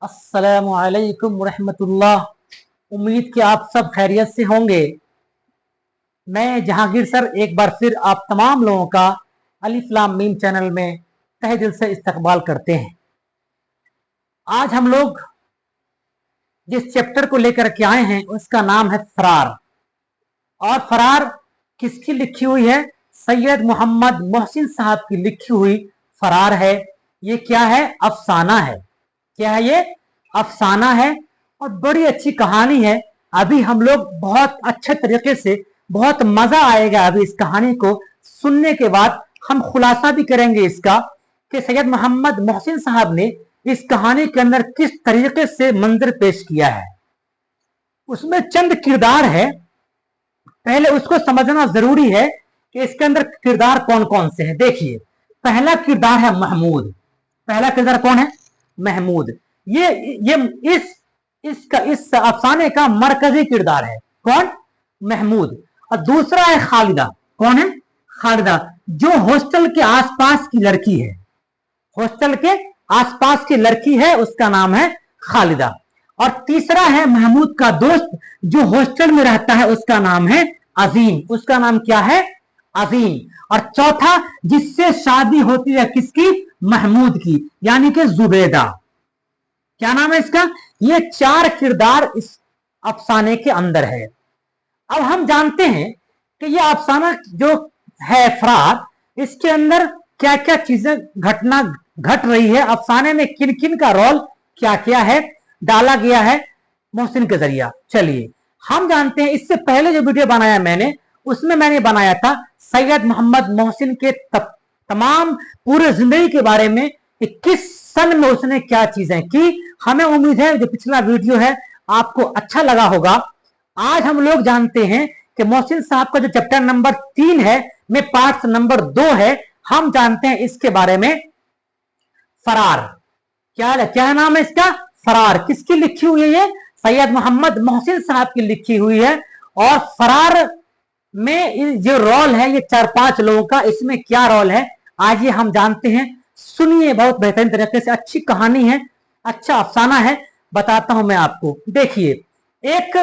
अस्सलामु अलैकुम रहमतुल्लाह। उम्मीद कि आप सब खैरियत से होंगे। मैं जहांगीर सर एक बार फिर आप तमाम लोगों का अलिफ लाम मीम चैनल में तहे दिल से इस्तकबाल करते हैं। आज हम लोग जिस चैप्टर को लेकर के आए हैं उसका नाम है फरार। और फरार किसकी लिखी हुई है? सैयद मोहम्मद मोहसिन साहब की लिखी हुई फरार है। ये क्या है? अफसाना है। क्या है ये? अफसाना है और बड़ी अच्छी कहानी है। अभी हम लोग बहुत अच्छे तरीके से, बहुत मजा आएगा अभी इस कहानी को सुनने के बाद। हम खुलासा भी करेंगे इसका कि सैयद मोहम्मद मोहसिन साहब ने इस कहानी के अंदर किस तरीके से मंजर पेश किया है। उसमें चंद किरदार है, पहले उसको समझना जरूरी है कि इसके अंदर किरदार कौन कौन से हैं। देखिए, पहला किरदार है महमूद। पहला किरदार कौन है? महमूद। ये इस अफसाने का मरकजी किरदार है। कौन? महमूद। और दूसरा है खालिदा। कौन है? खालिदा, जो हॉस्टल के आसपास की लड़की है। हॉस्टल के आसपास की लड़की है, उसका नाम है खालिदा। और तीसरा है महमूद का दोस्त जो हॉस्टल में रहता है, उसका नाम है अजीम। उसका नाम क्या है? अजीम। और चौथा जिससे शादी होती है, किसकी? महमूद की, यानी कि जुबैदा। क्या नाम है इसका? ये चार किरदार इस अफसाने के अंदर है। अब हम जानते हैं कि ये अफसाना जो है फरार, इसके अंदर क्या क्या चीजें घटना घट रही है, अफसाने में किन किन का रोल क्या क्या है डाला गया है मोहसिन के जरिया। चलिए हम जानते हैं। इससे पहले जो वीडियो बनाया मैंने, उसमें मैंने बनाया था सैयद मोहम्मद मोहसिन के तमाम पूरे जिंदगी के बारे में कि किस सन में उसने क्या चीजें की। हमें उम्मीद है जो पिछला वीडियो है आपको अच्छा लगा होगा। आज हम लोग जानते हैं कि मोहसिन साहब का जो चैप्टर नंबर 3 है में पार्ट नंबर 2 है, हम जानते हैं इसके बारे में। फरार क्या नाम है इसका? फरार। किसकी लिखी हुई है ये? सैयद मोहम्मद मोहसिन साहब की लिखी हुई है। और फरार में जो रोल है ये 4-5 लोगों का, इसमें क्या रोल है आज ये हम जानते हैं। सुनिए, बहुत बेहतरीन तरीके से, अच्छी कहानी है, अच्छा अफसाना है, बताता हूं मैं आपको। देखिए, एक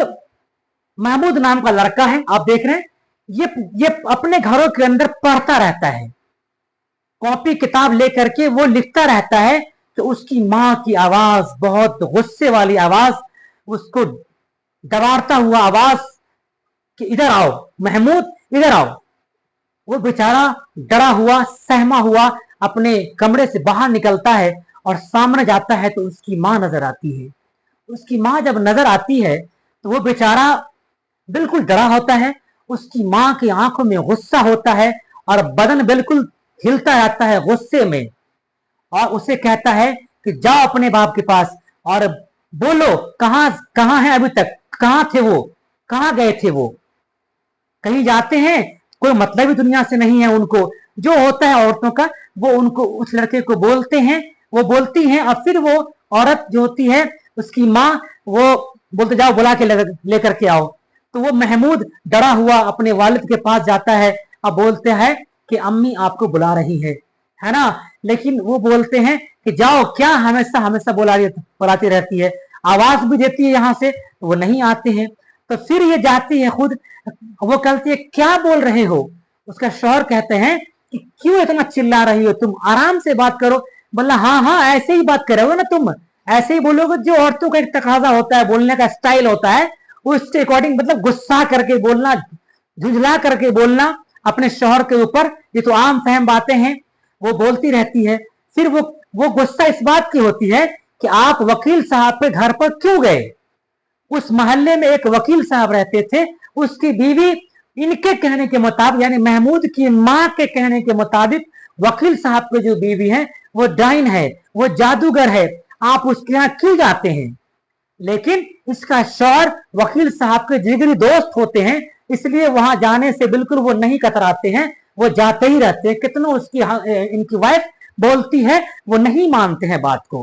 महमूद नाम का लड़का है, आप देख रहे हैं, ये अपने घरों के अंदर पढ़ता रहता है, कॉपी किताब लेकर के वो लिखता रहता है। तो उसकी माँ की आवाज, बहुत गुस्से वाली आवाज, उसको दबाड़ता हुआ आवाज कि इधर आओ महमूद, इधर आओ। वो बेचारा डरा हुआ, सहमा हुआ अपने कमरे से बाहर निकलता है और सामने जाता है तो उसकी माँ नजर आती है। उसकी माँ जब नजर आती है तो वो बेचारा बिल्कुल डरा होता है। उसकी माँ की आंखों में गुस्सा होता है और बदन बिल्कुल हिलता रहता है गुस्से में, और उसे कहता है कि जाओ अपने बाप के पास और बोलो कहां है अभी तक, कहां थे वो, कहां गए थे वो, कहीं जाते हैं, कोई मतलब ही दुनिया से नहीं है उनको। जो होता है औरतों का, वो उनको उस लड़के को बोलते हैं, वो बोलती हैं, और फिर वो औरत जो होती है उसकी माँ, वो बोलते जाओ बुला के लेकर के आओ। तो वो महमूद डरा हुआ अपने वालिद के पास जाता है और बोलते हैं कि अम्मी आपको बुला रही है ना। लेकिन वो बोलते हैं कि जाओ, क्या हमेशा हमेशा बुलाती रहती है, आवाज भी देती है यहाँ से, वो नहीं आते हैं। तो फिर ये जाती है खुद, वो कहती है क्या बोल रहे हो। उसका शौहर कहते हैं कि क्यों इतना चिल्ला रही हो, तुम आराम से बात करो। बोला हाँ हाँ ऐसे ही बात करोगे ना, तुम ऐसे ही बोलोगे, जो औरतों का एक तकाजा होता है, बोलने का स्टाइल होता है, उसके अकॉर्डिंग, मतलब गुस्सा करके बोलना, झुंझला करके बोलना अपने शौहर के ऊपर, ये तो आम फहम बातें हैं। वो बोलती रहती है। फिर वो गुस्सा इस बात की होती है कि आप वकील साहब के घर पर क्यों गए। उस मोहल्ले में एक वकील साहब रहते थे, उसकी बीवी इनके कहने के मुताबिक, यानी महमूद की माँ के कहने के मुताबिक, वकील साहब के जो बीवी है वो डाइन है, वो जादूगर है, आप उसके यहाँ क्यों जाते हैं। लेकिन इसका शौहर वकील साहब के जिगरी दोस्त होते हैं, इसलिए वहां जाने से बिल्कुल वो नहीं कतराते हैं, वो जाते ही रहते हैं। कितना उसकी इनकी वाइफ बोलती है, वो नहीं मानते हैं बात को।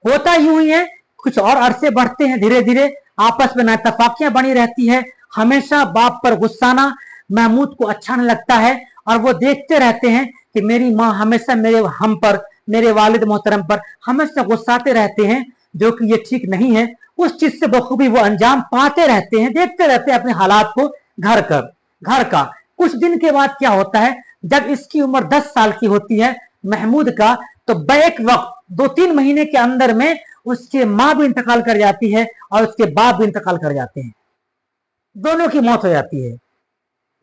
होता यूं ही है, कुछ और अरसे बढ़ते हैं, धीरे धीरे आपस में नाइतफाकियां बनी रहती है। हमेशा बाप पर गुस्साना महमूद को अच्छा नहीं लगता है, और वो देखते रहते हैं कि मेरी माँ हमेशा मेरे हम पर मेरे वालिद मोहतरम पर हमेशा गुस्साते रहते हैं, जो कि ये ठीक नहीं है। उस चीज से बखूबी वो अंजाम पाते रहते हैं, देखते रहते हैं अपने हालात को घर का। कुछ दिन के बाद क्या होता है, जब इसकी उम्र 10 साल की होती है महमूद का, तो बैक वक्त 2-3 महीने के अंदर में उसके माँ भी इंतकाल कर जाती है और उसके बाप भी इंतकाल कर जाते हैं, दोनों की मौत हो जाती है।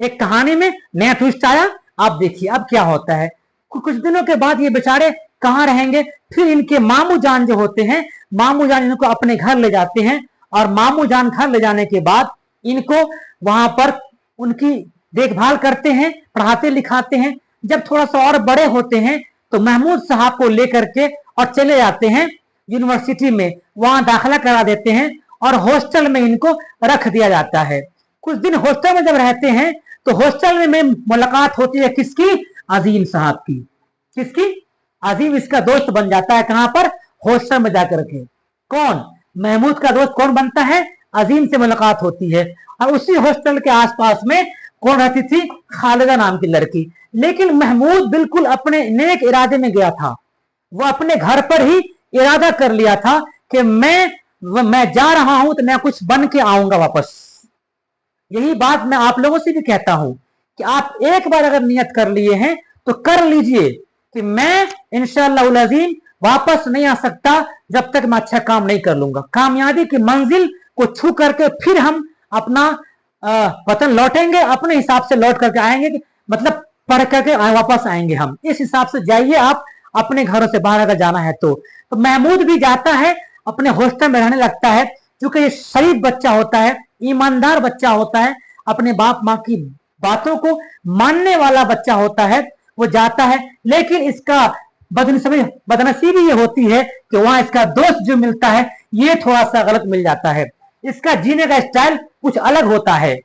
एक कहानी में नया ट्विस्ट आया। आप देखिए अब क्या होता है। कुछ दिनों के बाद ये बेचारे कहाँ रहेंगे, फिर इनके मामू जान जो होते हैं, मामू जान इनको अपने घर ले जाते हैं, और मामू जान घर ले जाने के बाद इनको वहां पर उनकी देखभाल करते हैं, पढ़ाते लिखाते हैं। जब थोड़ा सा और बड़े होते हैं तो महमूद साहब को लेकर के और चले जाते हैं यूनिवर्सिटी में, वहां दाखिला करा देते हैं और हॉस्टल में इनको रख दिया जाता है। कुछ दिन हॉस्टल में जब रहते हैं तो हॉस्टल में मुलाकात होती है किसकी, अजीम साहब की। किसकी, अजीम इसका दोस्त बन जाता है। कहां पर, हॉस्टल में जाकर के। कौन, महमूद का दोस्त कौन बनता है, अजीम से मुलाकात होती है। और उसी हॉस्टल के आसपास में कौन रहती थी, खालिदा नाम की लड़की। लेकिन महमूद बिल्कुल अपने नेक इरादे में गया था, वो अपने घर पर ही इरादा कर लिया था कि मैं जा रहा हूं तो मैं कुछ बन के आऊंगा वापस। यही बात मैं आप लोगों से भी कहता हूं कि आप एक बार अगर नियत कर लिए हैं तो कर लीजिए कि मैं इंशाअल्लाह अज़ीम वापस नहीं आ सकता जब तक मैं अच्छा काम नहीं कर लूंगा। कामयाबी की मंजिल को छू करके फिर हम अपना वतन लौटेंगे, अपने हिसाब से लौट करके आएंगे, मतलब पढ़ करके वापस आएंगे हम। इस हिसाब से जाइए आप अपने घरों से बाहर अगर जाना है तो महमूद भी जाता है, अपने हॉस्टल में रहने लगता है। क्योंकि ये शरीफ बच्चा होता है, ईमानदार बच्चा होता है, अपने बाप माँ की बातों को मानने वाला बच्चा होता है, वो जाता है। लेकिन इसका बदनसीबी ये होती है कि वहां इसका दोस्त जो मिलता है ये थोड़ा सा गलत मिल जाता है। इसका जीने का स्टाइल कुछ अलग होता है।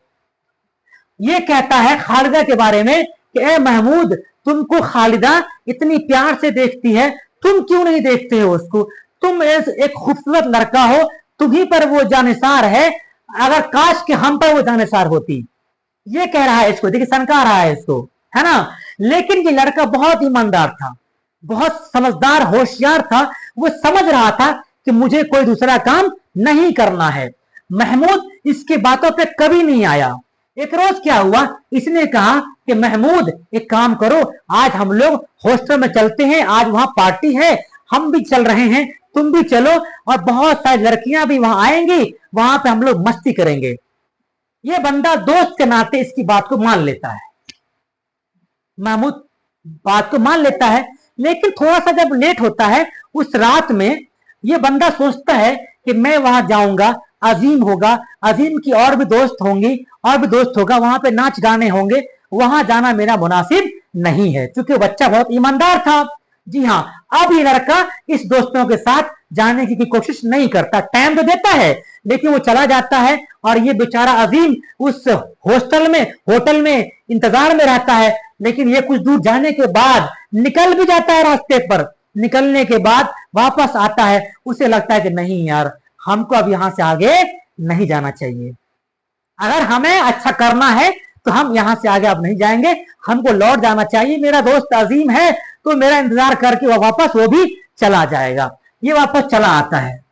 ये कहता है खालिदा के बारे में कि ए महमूद, तुमको खालिदा इतनी प्यार से देखती है, तुम क्यों नहीं देखते हो उसको? तुम एक खूबसूरत लड़का हो, तुम्ही पर वो जानिसार है, अगर काश के हम पर वो जानिसार होती। ये कह रहा है इसको, देखिए सनका रहा है इसको, है ना। लेकिन ये लड़का बहुत ईमानदार था, बहुत समझदार होशियार था। वो समझ रहा था कि मुझे कोई दूसरा काम नहीं करना है। महमूद इसकी बातों पे कभी नहीं आया। एक रोज क्या हुआ, इसने कहा कि महमूद एक काम करो, आज हम लोग हॉस्टल में चलते हैं, आज वहां पार्टी है, हम भी चल रहे हैं, तुम भी चलो, और बहुत सारी लड़कियां भी वहां आएंगी, वहां पे हम लोग मस्ती करेंगे। ये बंदा दोस्त के नाते इसकी बात को मान लेता है, महमूद बात को मान लेता है। लेकिन थोड़ा सा जब लेट होता है उस रात में, ये बंदा सोचता है कि मैं वहां जाऊंगा, अजीम होगा, अजीम की और भी दोस्त होंगी, और भी दोस्त होगा, वहां पे नाच गाने होंगे, वहां जाना मेरा मुनासिब नहीं है, क्योंकि बच्चा बहुत ईमानदार था। जी हाँ, अब ये लड़का इस दोस्तों के साथ जाने की कोशिश नहीं करता, टाइम तो देता है लेकिन वो चला जाता है। और ये बेचारा अजीम उस होटल में इंतजार में रहता है। लेकिन ये कुछ दूर जाने के बाद निकल भी जाता है, रास्ते पर निकलने के बाद वापस आता है, उसे लगता है कि नहीं यार, हमको अब यहां से आगे नहीं जाना चाहिए, अगर हमें अच्छा करना है तो हम यहां से आगे अब नहीं जाएंगे, हमको लौट जाना चाहिए। मेरा दोस्त अजीम है तो मेरा इंतजार करके वो भी चला जाएगा। ये वापस चला आता है।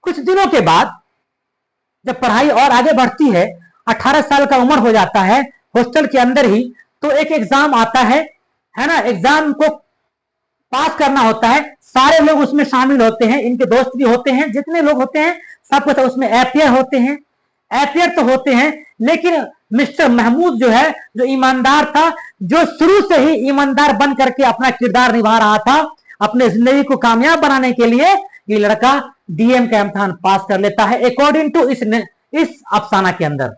कुछ दिनों के बाद जब पढ़ाई और आगे बढ़ती है, 18 साल का उम्र हो जाता है, हॉस्टल के अंदर ही तो एक एग्जाम आता है ना। एग्जाम को पास करना होता है, सारे लोग उसमें शामिल होते हैं, इनके दोस्त भी होते हैं, जितने लोग होते हैं सब कुछ उसमें अपियर होते हैं। अपियर तो होते हैं, लेकिन मिस्टर महमूद जो है, जो ईमानदार था, जो शुरू से ही ईमानदार बन करके अपना किरदार निभा रहा था, अपने जिंदगी को कामयाब बनाने के लिए ये लड़का डीएम का इम्तिहान पास कर लेता है अकॉर्डिंग टू इस अफसाना के अंदर,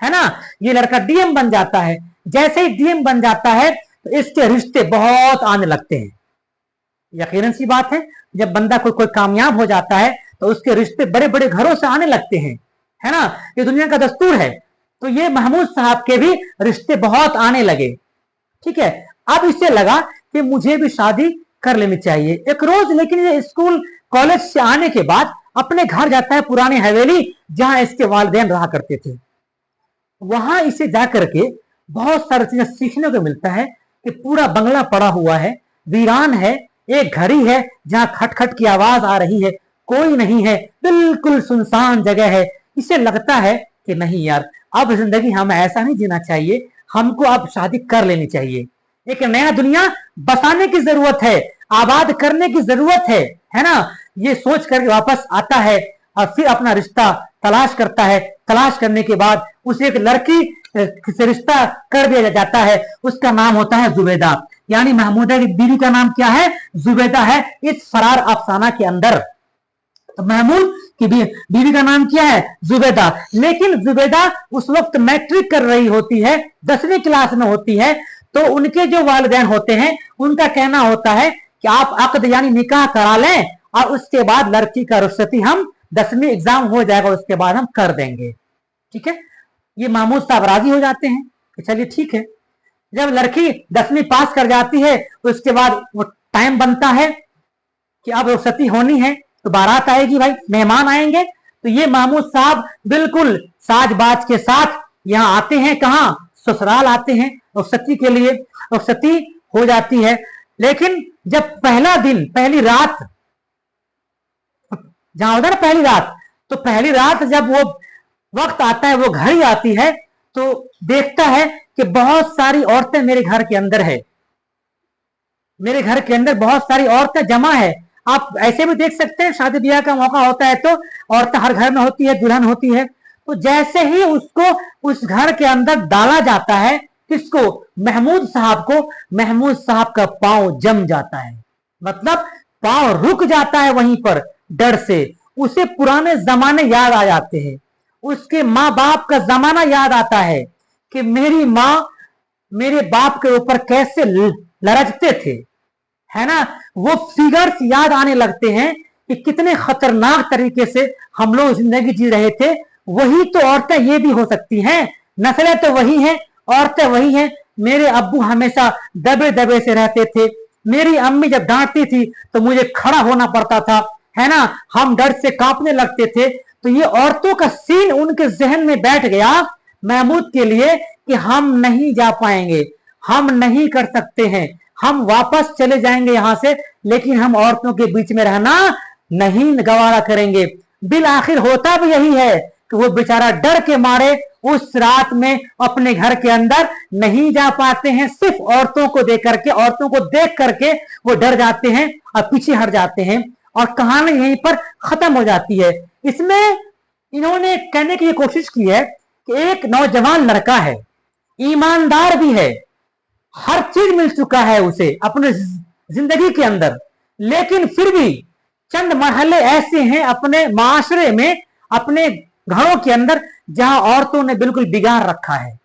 है ना। ये लड़का डीएम बन जाता है। जैसे ही डीएम बन जाता है तो इसके रिश्ते बहुत आने लगते हैं। यकीनन सी बात है, जब बंदा कोई कामयाब हो जाता है तो उसके रिश्ते बड़े बड़े घरों से आने लगते हैं, है ना। ये दुनिया का दस्तूर है। तो ये महमूद साहब के भी रिश्ते बहुत आने लगे। ठीक है, अब इसे लगा कि मुझे भी शादी कर लेनी चाहिए एक रोज। लेकिन ये स्कूल कॉलेज से आने के बाद अपने घर जाता है, पुरानी हवेली जहां इसके वालिदैन रहा करते थे। वहां इसे जाकर के बहुत सारी चीजें सीखने को मिलता है कि पूरा बंगला पड़ा हुआ है, वीरान है, एक घड़ी है जहां खटखट की आवाज आ रही है, कोई नहीं है, बिल्कुल सुनसान जगह है। इसे लगता है कि नहीं यार, अब जिंदगी हमें ऐसा नहीं जीना चाहिए, हमको अब शादी कर लेनी चाहिए, एक नया दुनिया बसाने की जरूरत है, आबाद करने की जरूरत है ना। ये सोच कर वापस आता है और फिर अपना रिश्ता तलाश करता है। तलाश करने के बाद उसे एक लड़की से रिश्ता कर दिया जाता है, उसका नाम होता है जुबैदा। यानी महमूदा की बीवी का नाम क्या है? जुबैदा है इस फरार अफसाना के अंदर। तो महमूद की बीवी का नाम क्या है? जुबैदा। लेकिन जुबैदा उस वक्त मैट्रिक कर रही होती है, 10वीं क्लास में होती है। तो उनके जो वालिदैन होते हैं उनका कहना होता है कि आप अक्द यानी निकाह करा लें और उसके बाद लड़की का रुखसती हम 10वीं एग्जाम हो जाएगा उसके बाद हम कर देंगे, ठीक है। ये महमूद साहब राजी हो जाते हैं कि चलिए ठीक है। जब लड़की 10वीं पास कर जाती है उसके बाद वो टाइम बनता है कि अब रुखसती होनी है, तो बारात आएगी भाई, मेहमान आएंगे। तो ये महमूद साहब बिल्कुल साज बाज के साथ यहाँ आते हैं, कहाँ? ससुराल आते हैं रुखसती के लिए। रुखसती हो जाती है, लेकिन जब पहला दिन, पहली रात, जहां होता है ना पहली रात, तो पहली रात जब वो वक्त आता है, वो घड़ी आती है, तो देखता है कि बहुत सारी औरतें मेरे घर के अंदर है, मेरे घर के अंदर बहुत सारी औरतें जमा है। आप ऐसे भी देख सकते हैं, शादी ब्याह का मौका होता है तो औरतें हर घर में होती है, दुल्हन होती है। तो जैसे ही उसको उस घर के अंदर डाला जाता है, किसको? महमूद साहब को, महमूद साहब का पांव जम जाता है, मतलब पांव रुक जाता है वहीं पर डर से। उसे पुराने जमाने याद आ जाते हैं, उसके माँ बाप का जमाना याद आता है कि मेरी माँ मेरे बाप के ऊपर कैसे लरजते थे, है ना। वो फिगर्स याद आने लगते हैं कि कितने खतरनाक तरीके से हम लोग जिंदगी जी रहे थे। वही तो औरतें ये भी हो सकती हैं, नस्लें तो वही हैं, औरतें वही हैं। मेरे अब्बू हमेशा दबे दबे से रहते थे, मेरी अम्मी जब डांटती थी तो मुझे खड़ा होना पड़ता था, है ना, हम डर से कांपने लगते थे। तो ये औरतों का सीन उनके जहन में बैठ गया महमूद के लिए कि हम नहीं जा पाएंगे, हम नहीं कर सकते हैं, हम वापस चले जाएंगे यहां से, लेकिन हम औरतों के बीच में रहना नहीं गवारा करेंगे। बिल आखिर होता भी यही है कि वो बेचारा डर के मारे उस रात में अपने घर के अंदर नहीं जा पाते हैं। सिर्फ औरतों को देख करके, औरतों को देख करके वो डर जाते हैं और पीछे हट जाते हैं, और कहानी यहीं पर खत्म हो जाती है। इसमें इन्होंने कहने की कोशिश की है कि एक नौजवान लड़का है, ईमानदार भी है, हर चीज मिल चुका है उसे अपने जिंदगी के अंदर, लेकिन फिर भी चंद मरहले ऐसे हैं अपने माशरे में, अपने घरों के अंदर, जहां औरतों ने बिल्कुल बिगाड़ रखा है।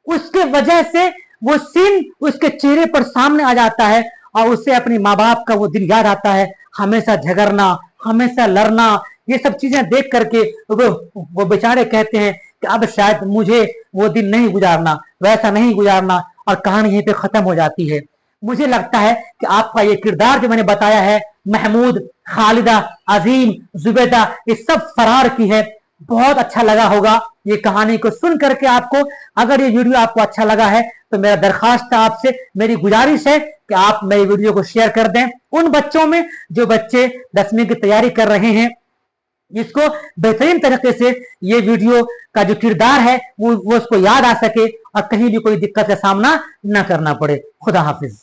उसके वजह से वो सीन उसके चेहरे पर सामने आ जाता है और उसे अपने माँ बाप का वो दिन याद आता है, हमेशा झगड़ना, हमेशा लड़ना, ये सब चीजें देख करके वो बेचारे कहते हैं कि अब शायद मुझे वो दिन नहीं गुजारना, वैसा नहीं गुजारना, और कहानी यहीं पे खत्म हो जाती है। मुझे लगता है कि आपका ये किरदार जो मैंने बताया है, महमूद, खालिदा, अजीम, जुबैदा, ये सब फरार की है, बहुत अच्छा लगा होगा ये कहानी को सुन करके आपको। अगर ये वीडियो आपको अच्छा लगा है तो मेरा दरखास्त है आपसे, मेरी गुजारिश है कि आप मेरी वीडियो को शेयर कर दें उन बच्चों में जो बच्चे 10वीं की तैयारी कर रहे हैं, जिसको बेहतरीन तरीके से ये वीडियो का जो किरदार है वो उसको याद आ सके और कहीं भी कोई दिक्कत का सामना न करना पड़े। खुदा हाफिज।